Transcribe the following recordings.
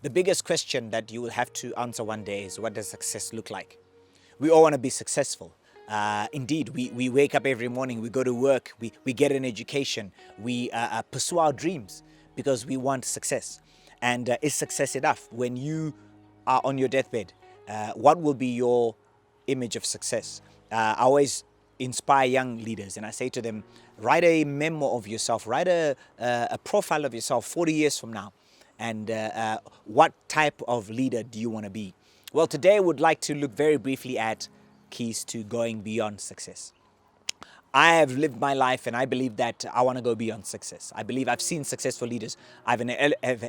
The biggest question that you will have to answer one day is, what does success look like? We all want to be successful. Indeed, we wake up every morning, we go to work, we get an education, we pursue our dreams because we want success. And is success enough? When you are on your deathbed, what will be your image of success? I always inspire young leaders and I say to them, write a memo of yourself, write a profile of yourself 40 years from now. And what type of leader do you want to be? Well, today I would like to look very briefly at keys to going beyond success. I have lived my life and I believe that I want to go beyond success. I believe I've seen successful leaders. I have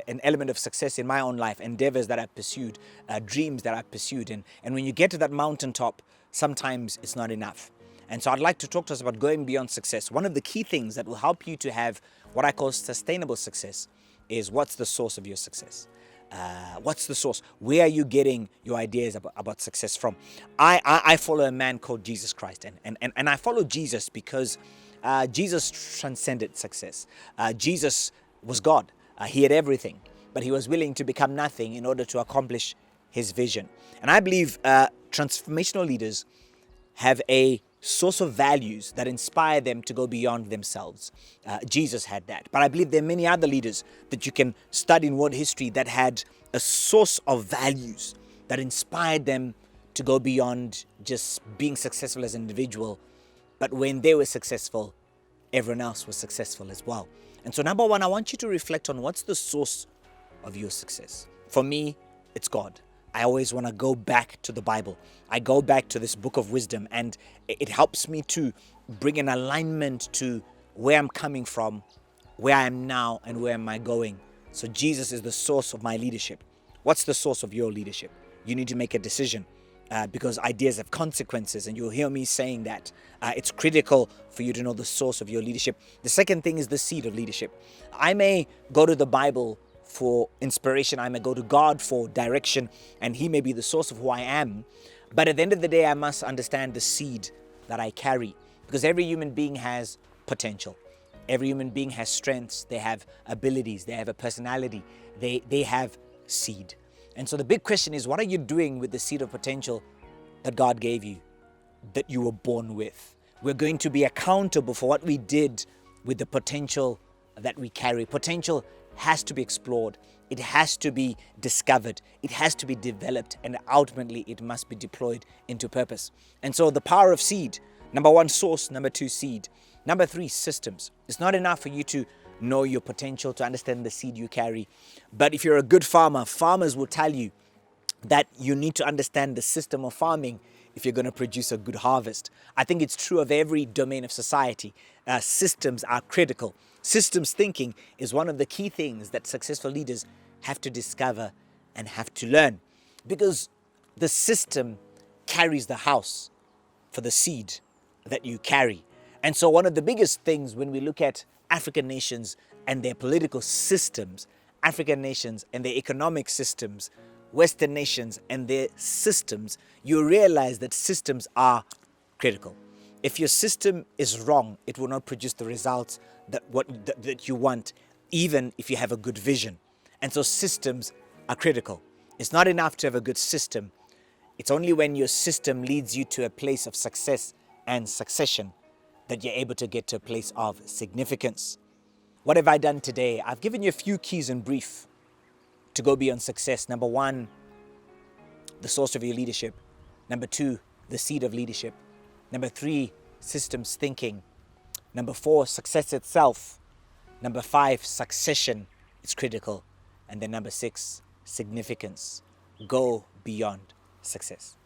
an element of success in my own life, endeavors that I've pursued, dreams that I've pursued. And when you get to that mountaintop, sometimes it's not enough. And so I'd like to talk to us about going beyond success. One of the key things that will help you to have what I call sustainable success is, what's the source of your success? What's the source? Where are you getting your ideas about success from? I follow a man called Jesus Christ, and I follow Jesus because Jesus transcended success. Jesus was God. He had everything, but he was willing to become nothing in order to accomplish his vision. And I believe transformational leaders have a source of values that inspire them to go beyond themselves. Jesus had that. But I believe there are many other leaders that you can study in world history that had a source of values that inspired them to go beyond just being successful as an individual. But when they were successful, everyone else was successful as well. And so number one, I want you to reflect on, what's the source of your success? For me, it's God. I always want to go back to the Bible. I go back to this book of wisdom, and it helps me to bring an alignment to where I'm coming from, where I am now, and where am I going. So Jesus is the source of my leadership. What's the source of your leadership? You need to make a decision because ideas have consequences, and you'll hear me saying that. It's critical for you to know the source of your leadership. The second thing is the seed of leadership. I may go to the Bible for inspiration, I may go to God for direction, and he may be the source of who I am. But at the end of the day, I must understand the seed that I carry, because every human being has potential. Every human being has strengths, they have abilities, they have a personality, they have seed. And so the big question is, what are you doing with the seed of potential that God gave you, that you were born with? We're going to be accountable for what we did with the potential that we carry. Potential has to be explored, it has to be discovered, it has to be developed, and ultimately it must be deployed into purpose. And so the power of seed: number one, source; number two, seed; number three, systems. It's not enough for you to know your potential, to understand the seed you carry. But if you're a good farmer, farmers will tell you that you need to understand the system of farming if you're going to produce a good harvest. I think it's true of every domain of society. Systems are critical. Systems thinking is one of the key things that successful leaders have to discover and have to learn, because the system carries the house for the seed that you carry. And so one of the biggest things when we look at African nations and their political systems, African nations and their economic systems, Western nations and their systems, you realize that systems are critical. If your system is wrong, it will not produce the results that you want, even if you have a good vision. And so systems are critical. It's not enough to have a good system. It's only when your system leads you to a place of success and succession that you're able to get to a place of significance. What have I done today? I've given you a few keys in brief to go beyond success. Number one, the source of your leadership. Number two, the seed of leadership. Number three, systems thinking. Number four, success itself. Number five, succession. It's critical. And then number six, significance. Go beyond success.